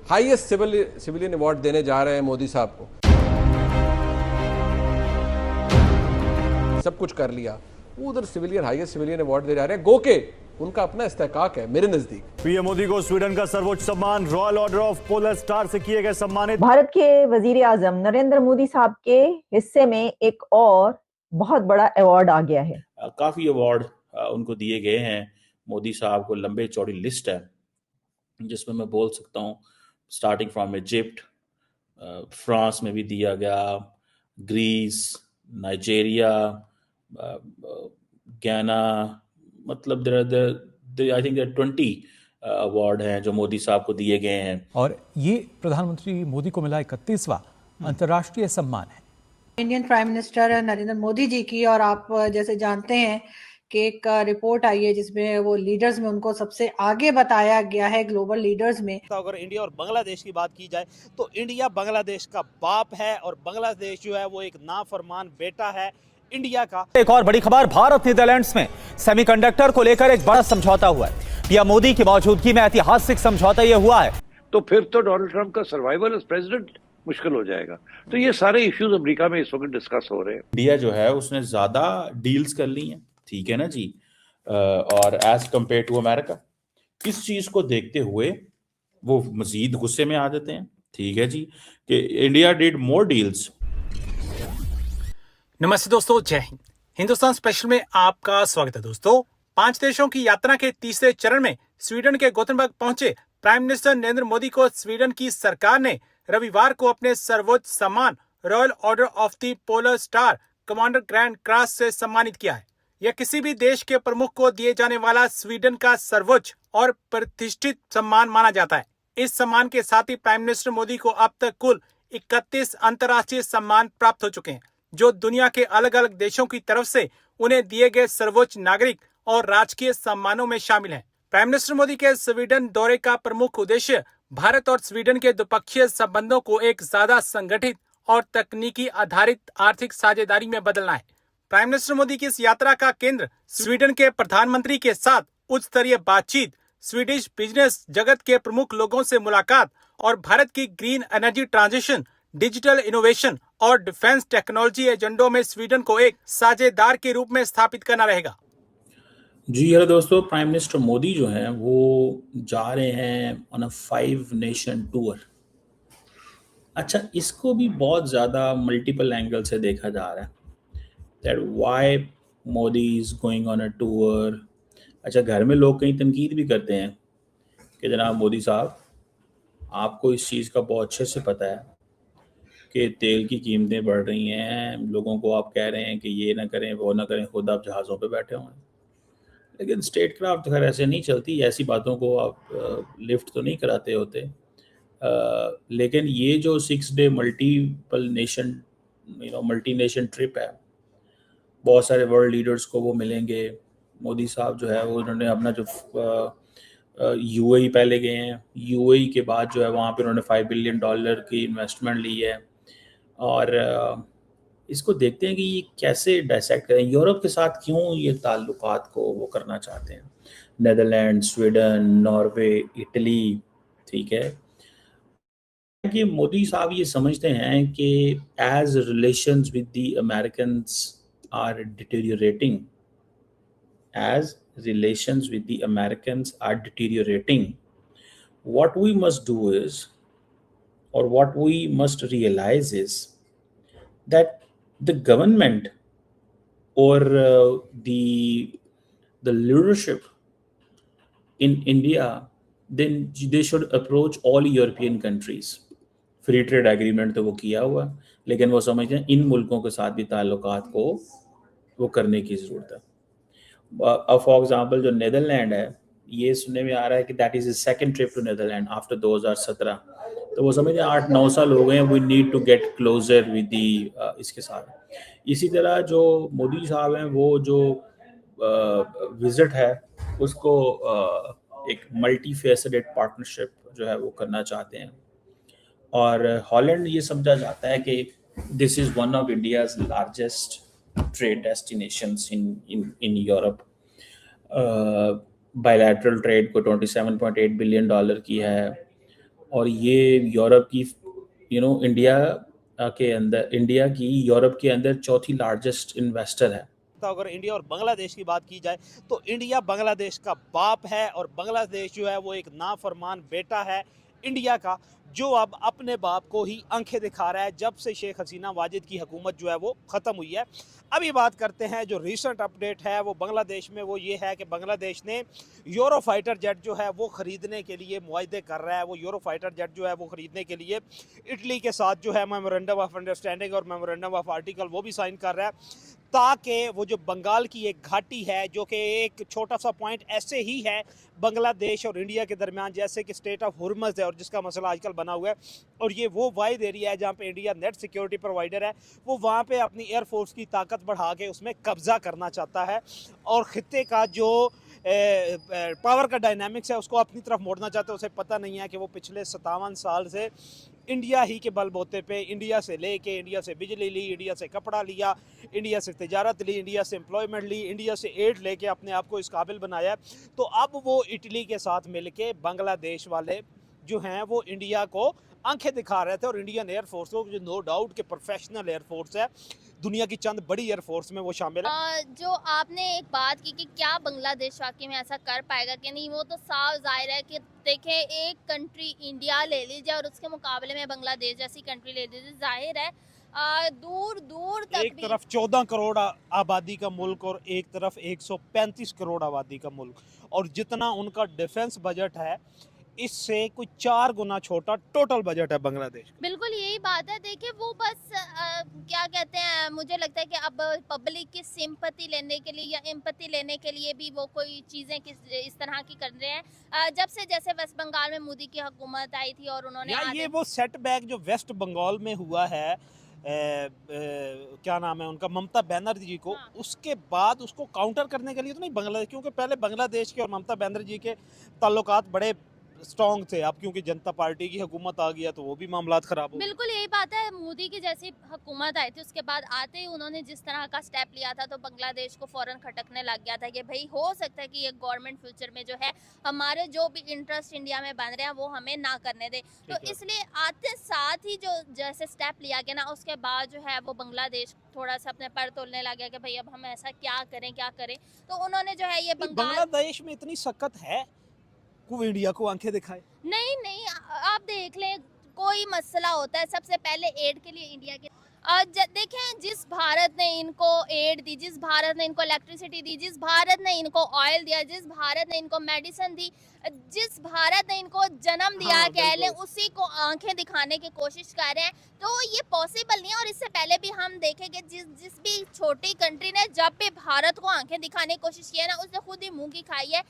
Highest civilian award देने जा रहे हैं मोदी साहब को। सब कुछ कर लिया, वो उधर सिविलियन हाईएस्ट सिविलियन अवार्ड दे जा रहे हैं। गो के उनका अपना इस्तेकाक है मेरे नजदीक। पीएम मोदी को स्वीडन का सर्वोच्च सम्मान royal order of polar star से किए गए सम्मानित। भारत के वजीर आजम नरेंद्र मोदी साहब के हिस्से में एक और बहुत बड़ा अवार्ड आ गया है। काफी अवार्ड उनको दिए गए हैं। मोदी साहब को लंबे चौड़ी लिस्ट है, जिसमें मैं बोल सकता हूँ स्टार्टिंग फ्रॉम इजिप्ट, फ्रांस में भी दिया गया, ग्रीस, नाइजेरिया, गाना, मतलब आई थिंक 20 अवार्ड हैं जो मोदी साहब को दिए गए हैं। और ये प्रधानमंत्री मोदी को मिला 31वां अंतर्राष्ट्रीय सम्मान है Indian prime minister Narendra Modi ji की। और आप जैसे जानते हैं कि एक रिपोर्ट आई है जिसमें वो लीडर्स में उनको सबसे आगे बताया गया है ग्लोबल लीडर्स में। अगर इंडिया और बांग्लादेश की बात की जाए तो इंडिया बांग्लादेश का बाप है और बांग्लादेश जो है वो एक नाफरमान बेटा है इंडिया का। एक और बड़ी खबर, भारत नीदरलैंड्स में सेमीकंडक्टर को लेकर एक बड़ा समझौता हुआ है। पीएम मोदी की मौजूदगी में ऐतिहासिक समझौता यह हुआ है। तो फिर तो डोनाल्ड ट्रंप का सर्वाइवल एज प्रेसिडेंट मुश्किल हो जाएगा। तो ये सारे इश्यूज अमेरिका में इस वक्त डिस्कस हो रहे हैं। इंडिया जो है उसने ज्यादा डील्स कर ली हैं, ठीक है ना जी, और एज कंपेयर टू अमेरिका, किस चीज को देखते हुए वो मजीद गुस्से में आ जाते हैं, ठीक है जी, कि इंडिया डिड मोर डील्स। नमस्ते दोस्तों, जय हिंद। हिंदुस्तान स्पेशल में आपका स्वागत है। दोस्तों, 5 देशों की यात्रा के तीसरे चरण में स्वीडन के गोथेनबर्ग पहुंचे प्राइम मिनिस्टर नरेंद्र मोदी को स्वीडन की सरकार ने रविवार को अपने सर्वोच्च सम्मान royal order of the polar star commander grand cross से सम्मानित किया है। यह किसी भी देश के प्रमुख को दिए जाने वाला स्वीडन का सर्वोच्च और प्रतिष्ठित सम्मान माना जाता है। इस सम्मान के साथ ही प्राइम मिनिस्टर मोदी को अब तक कुल 31 अंतर्राष्ट्रीय सम्मान प्राप्त हो चुके हैं, जो दुनिया के अलग अलग देशों की तरफ से उन्हें दिए गए सर्वोच्च नागरिक और राजकीय सम्मानों में शामिल हैं। प्राइम मिनिस्टर मोदी के स्वीडन दौरे का प्रमुख उद्देश्य भारत और स्वीडन के द्विपक्षीय संबंधों को एक ज्यादा संगठित और तकनीकी आधारित आर्थिक साझेदारी में बदलना है। प्राइम मिनिस्टर मोदी की इस यात्रा का केंद्र स्वीडन के प्रधानमंत्री के साथ उच्च स्तरीय बातचीत, स्वीडिश बिजनेस जगत के प्रमुख लोगों से मुलाकात और भारत की green energy transition, digital innovation और डिफेंस टेक्नोलॉजी एजेंडों में स्वीडन को एक साझेदार के रूप में स्थापित करना रहेगा। जी हेलो दोस्तों, प्राइम मिनिस्टर मोदी जो हैं वो जा रहे हैं ऑन अ 5 नेशन टूर। अच्छा, इसको भी बहुत ज़्यादा मल्टीपल एंगल से देखा जा रहा है that why Modi is going on a tour. अच्छा, घर में लोग कहीं तनकीद भी करते हैं कि जनाब मोदी साहब, आपको इस चीज़ का बहुत अच्छे से पता है कि तेल की कीमतें बढ़ रही हैं, लोगों को आप कह रहे हैं कि ये ना करें वो ना करें, खुद आप जहाज़ों पे बैठे हुए हैं। लेकिन स्टेट क्राफ्ट खैर ऐसे नहीं चलती, ऐसी बातों को आप लिफ्ट तो नहीं कराते होते। लेकिन ये जो 6 day multiple nation multi nation trip है, बहुत सारे वर्ल्ड लीडर्स को वो मिलेंगे। मोदी साहब जो है वो उन्होंने अपना जो यूएई पहले गए हैं, यूएई के बाद जो है वहाँ पे उन्होंने $5 बिलियन की इन्वेस्टमेंट ली है। और इसको देखते हैं कि ये कैसे डायसेक्ट करें, यूरोप के साथ क्यों ये ताल्लुकात को वो करना चाहते हैं, नेदरलैंड, स्वीडन, नॉर्वे, इटली, ठीक है, कि मोदी साहब ये समझते हैं कि as relations with the Americans are deteriorating, as relations with the Americans are deteriorating, what we must do is, or what we must realize is that the government or the leadership in India, then they should approach all European countries. Free trade agreement तो वो किया हुआ, लेकिन वो समझते हैं इन मुल्कों के साथ भी ताल्लुकात को वो करने की ज़रूरत है। फॉर एग्जाम्पल जो नेदरलैंड है, ये सुनने में आ रहा है कि that is his second trip to Netherland after 2017। तो वो समझे 8-9 साल हो गए हैं, we need to get closer with the इसके साथ। इसी तरह जो मोदी साहब हैं वो जो विजिट है उसको एक मल्टी फेसेटेड पार्टनरशिप जो है वो करना चाहते हैं। और हॉलैंड ये समझा जाता है कि this is one of India's largest trade destinations in Europe. Bilateral trade को $27.8 बिलियन की है, और ये यूरोप की इंडिया की यूरोप के अंदर चौथी लार्जेस्ट इन्वेस्टर है। तो अगर इंडिया और बांग्लादेश की बात की जाए तो इंडिया बांग्लादेश का बाप है और बांग्लादेश जो है वो एक नाफरमान बेटा है इंडिया का, जो अब अपने बाप को ही आंखें दिखा रहा है जब से शेख हसीना वाजिद की हुकूमत जो है वो ख़त्म हुई है। अभी बात करते हैं जो रीसेंट अपडेट है वो बांग्लादेश में, वो ये है कि बांग्लादेश ने यूरो फाइटर जेट जो है वो ख़रीदने के लिए मुआहदे कर रहा है। वो यूरो फाइटर जेट जो है वो ख़रीदने के लिए इटली के साथ जो है मेमोरेंडम ऑफ अंडरस्टैंडिंग और मेमोरेंडम ऑफ आर्टिकल वो भी साइन कर रहा है, ताकि वो जो बंगाल की एक घाटी है जो कि एक छोटा सा पॉइंट ऐसे ही है बांग्लादेश और इंडिया के दरमियान, जैसे कि स्टेट ऑफ हुर्मज़ है और जिसका मसला आजकल बना हुआ है, और ये वो वाइड एरिया है जहाँ पे इंडिया नेट सिक्योरिटी प्रोवाइडर है, वो वहाँ पे अपनी एयरफोर्स की ताकत बढ़ा के उसमें कब्जा करना चाहता है और ख़ित्ते का जो पावर का डायनामिक्स है उसको अपनी तरफ मोड़ना चाहते हैं। उसे पता नहीं है कि वो पिछले 57 साल से इंडिया ही के बलबूते पे इंडिया से लेके, इंडिया से बिजली ली, इंडिया से कपड़ा लिया, इंडिया से तिजारत ली, इंडिया से एम्प्लॉयमेंट ली, इंडिया से एड लेके अपने आप को इस काबिल बनाया। तो अब वो इटली के साथ मिलके बांग्लादेश वाले जो हैं वो इंडिया को आंखें दिखा रहे थे और इंडियन एयरफोर्स को, जो नो डाउट के प्रोफेशनल एयरफोर्स है, दुनिया की चंद बड़ी एयरफोर्स में वो शामिल है। जो आपने एक बात की कि क्या बांग्लादेश वाकई में ऐसा कर पाएगा कि नहीं, वो तो साफ जाहिर है कि देखें, एक कंट्री इंडिया ले लीजिए और उसके मुकाबले में बांग्लादेश जैसी कंट्री ले लीजिए, जाहिर है दूर दूर तक एक तरफ 14 करोड़ आबादी का मुल्क और एक तरफ 135 करोड़ आबादी का मुल्क, और जितना उनका डिफेंस बजट है इससे कुछ 4 गुना छोटा टोटल बजट है बांग्लादेश। बिल्कुल यही बात है। देखिए वो बस क्या कहते हैं, मुझे लगता है कि अब पब्लिक की सिंपैथी लेने के लिए या एम्पैथी लेने के लिए भी वो कोई चीजें इस तरह की कर रहे हैं। जब से जैसे वेस्ट बंगाल में मोदी की हुकूमत आई थी और उन्होंने ये वो सेटबैक जो वेस्ट बंगाल में हुआ है, क्या नाम है उनका, ममता बनर्जी जी को, उसके बाद उसको काउंटर करने के लिए तो नहीं बांग्लादेश, क्योंकि पहले बांग्लादेश के और ममता बनर्जी के ताल्लुकात बड़े स्ट्रॉन्ग थे, अब क्योंकि जनता पार्टी की हुकूमत आ गया तो वो भी मामला खराब हो। बिल्कुल यही बात है। मोदी की जैसी हुकूमत आई थी उसके बाद आते ही उन्होंने जिस तरह का स्टेप लिया था तो बांग्लादेश को फौरन खटकने लग गया था कि भाई हो सकता है कि ये गवर्नमेंट फ्यूचर में जो है हमारे जो भी इंटरेस्ट इंडिया में बन रहे हैं वो हमें ना करने दे। तो इसलिए आते साथ ही जो जैसे स्टेप लिया गया ना, उसके बाद जो है वो बांग्लादेश थोड़ा सा अपने पर तोड़ने लग गया कि भाई अब हम ऐसा क्या करें। तो उन्होंने जो है ये बांग्लादेश में इतनी सख्त है को इंडिया को आंखें दिखाए। नहीं, आप देख लें, कोई मसला होता है सबसे पहले एड के लिए इंडिया के देखें, जिस भारत ने इनको एड दी, जिस भारत ने इनको इलेक्ट्रिसिटी दी, जिस भारत ने इनको ऑयल दिया, जिस भारत ने इनको मेडिसिन दी, जिस भारत ने इनको जन्म दिया, कह लें, उसी को आंखें दिखाने की कोशिश कर रहे हैं। तो ये पॉसिबल नहीं है। और इससे पहले भी हम देखेंगे जिस भी छोटी कंट्री ने जब भी भारत को आंखें दिखाने की कोशिश की है ना, उसने खुद ही मुंह की खाई है।